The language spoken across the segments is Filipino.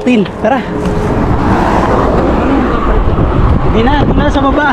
Martin. Tara. Hindi na, doon na sa baba.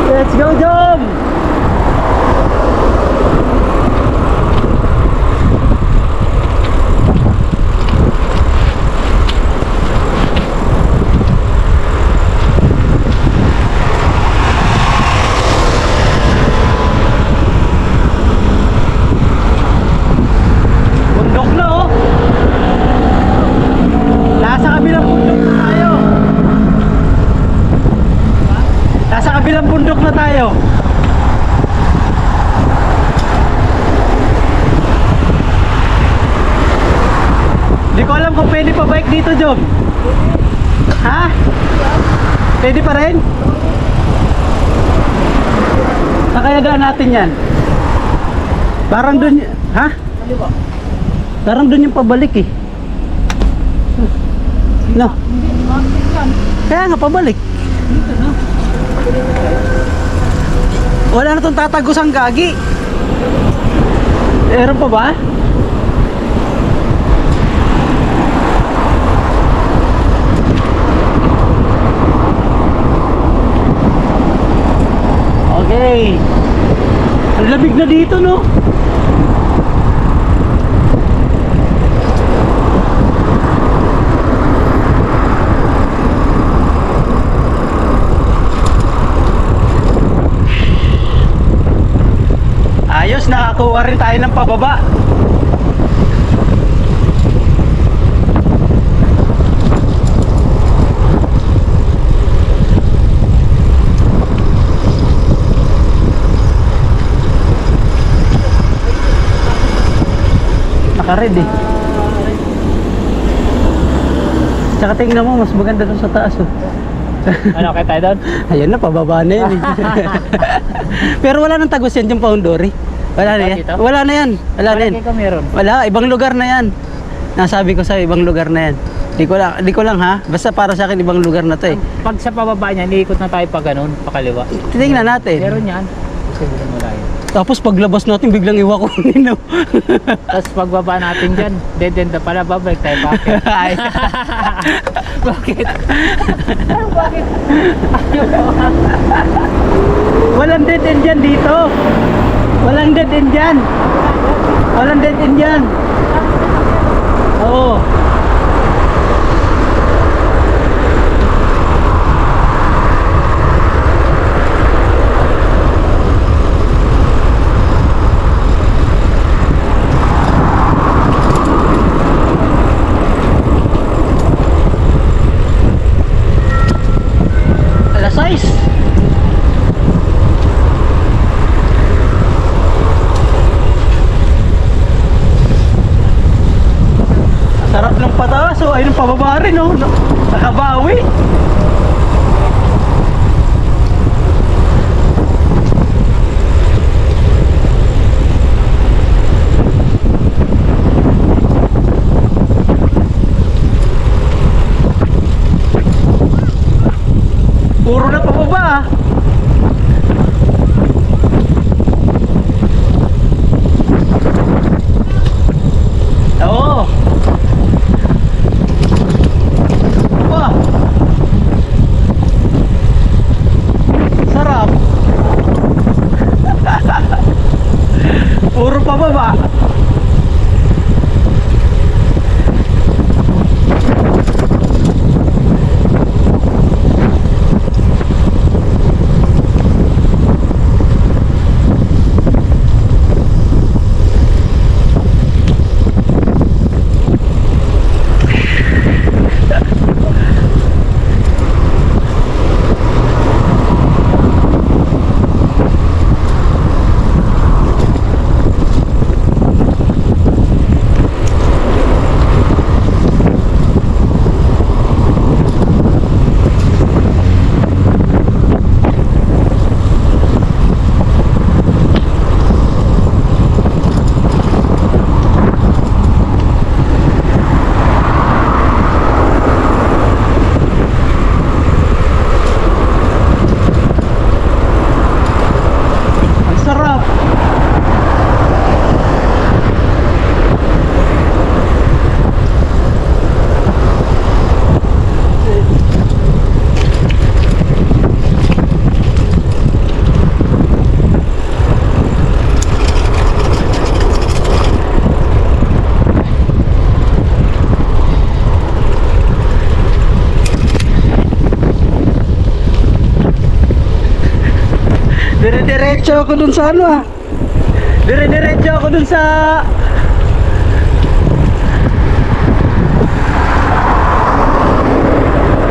Let's go, Dom! Bundok na, oh! Nasa kabilang bundok na tayo. Nasa kabilang bundok na tayo. Hindi ko alam kung pwede pa bike dito, Job. Ha? Pwede pa rin? Nakayagaan natin yan. Parang dun, ha? Parang dun yung pabalik eh. No. Kaya nga pabalik. Wala na itong tatagos ang gagi. Meron pa ba? Okay. Ang lamig na dito, no? Ayos, nakakuha rin tayo ng pababa. Naka-red eh. Tsaka tingnan mo, mas maganda doon sa taas oh. Ano, kaya tayo doon? Ayun na, pababa na yan eh. Pero wala nang tagos yan yung Poundori. Wala na yan. Wala na yan. Wala na yan. Ka meron. Wala, ibang lugar na yan. Nasabi ko sa'yo, ibang lugar na yan. Di ko lang ha. Basta para sa akin, ibang lugar na to eh. Pag sa pababa niya, niikot na tayo pa ganun, pakaliwa. Titingnan natin. Meron yan. Siguro mo tayo. Tapos paglabas natin, biglang iwakunin no. Tapos pagbaba natin dyan, dead end na pala, babalik tayo bakit? Bakit? Bakit? Walang dead end dyan dito. Walang dead end dyan. Walang dead end dyan. Oo. Alas 6. Sarap ng pataas oh, ay ng pababa rin oh. Nakabawi. Puro na pababa ah. Oo. Wah. Sarap. Puro pababa. Dire-diretso ako dun sa ano ah. Dire-diretso ako dun sa...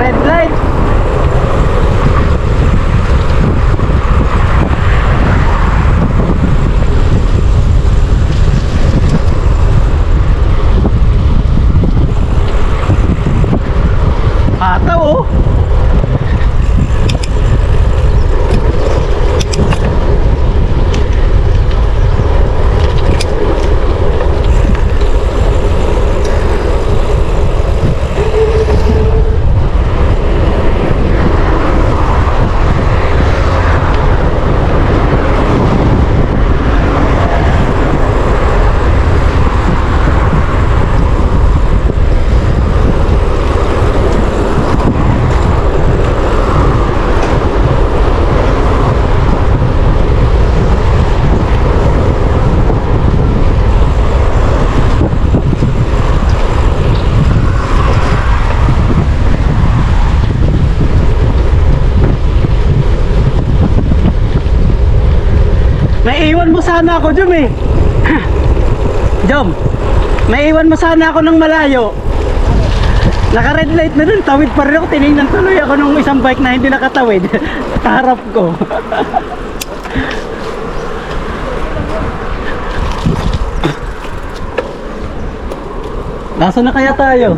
red light. Ataw oh. Naiiwan mo sana ako, Jom eh. Jom, naiiwan mo sana ako ng malayo. Naka-red light na dun, tawid pa rin ako. Tinignan tuloy ako nung isang bike na hindi nakatawid. Kaharap ko. Nasaan na kaya tayo?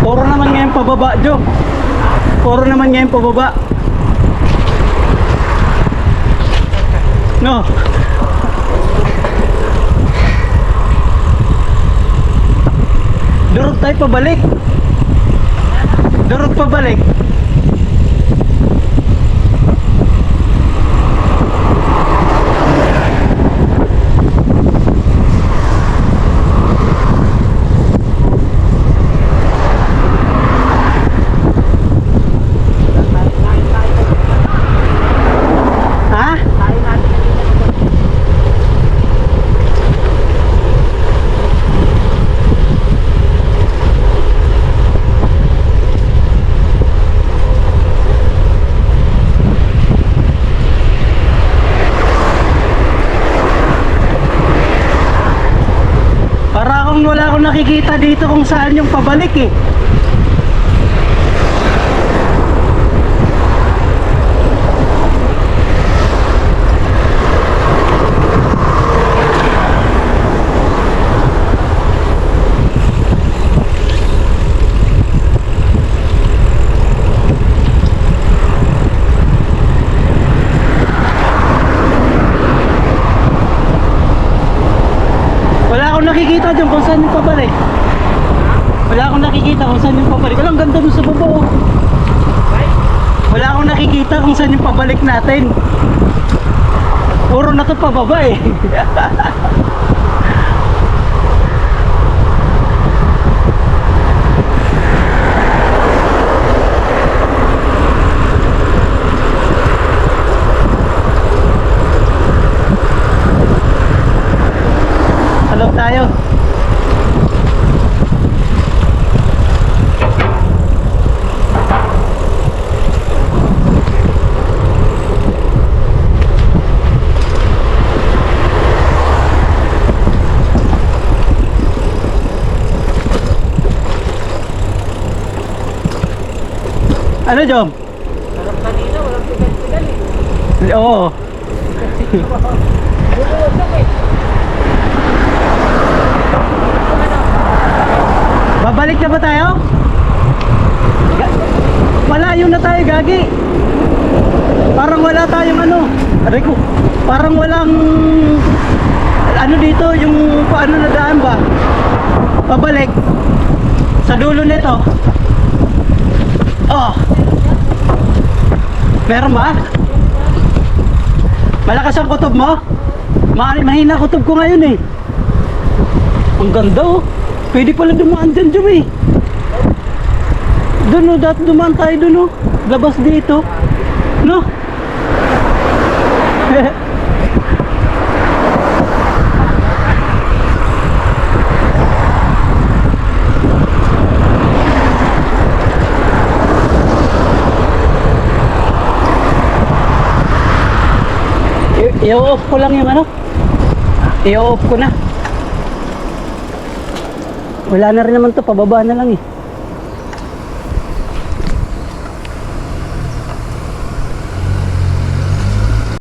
Puro naman ngayon pababa, Jo. Puro naman ngayon pababa. No. Durog tayo pabalik. Durog pabalik. Ha? Para akong wala akong nakikita dito kung saan yung pabalik eh. Wala akong nakikita dyan kung saan yung pabalik. Wala akong nakikita kung saan yung pabalik. Walang ganda dun sa baba oh. Wala akong nakikita kung saan yung pabalik natin. Puro na to pababa eh. Hello tayo. Ano, Jom? Sarap kanina, walang sigal-sigal eh. Oo. Bululusok eh. Babalik na ba tayo? Malayo na tayo, Gagi. Parang wala tayong ano. Aray ko. Parang walang ano dito, yung paano na daan ba? Pabalik. Sa dulo nito. Oh. Meron ba? Malakas ang kutob mo? Mahina kutob ko ngayon eh. Ang ganda oh. Pwede pala dumaan dyan, Jum eh. Doon oh, dati dumaan tayo doon oh. Labas dito. No? I-off ko lang yung ano. I-off ko na. Wala na rin naman to, pababa na lang eh.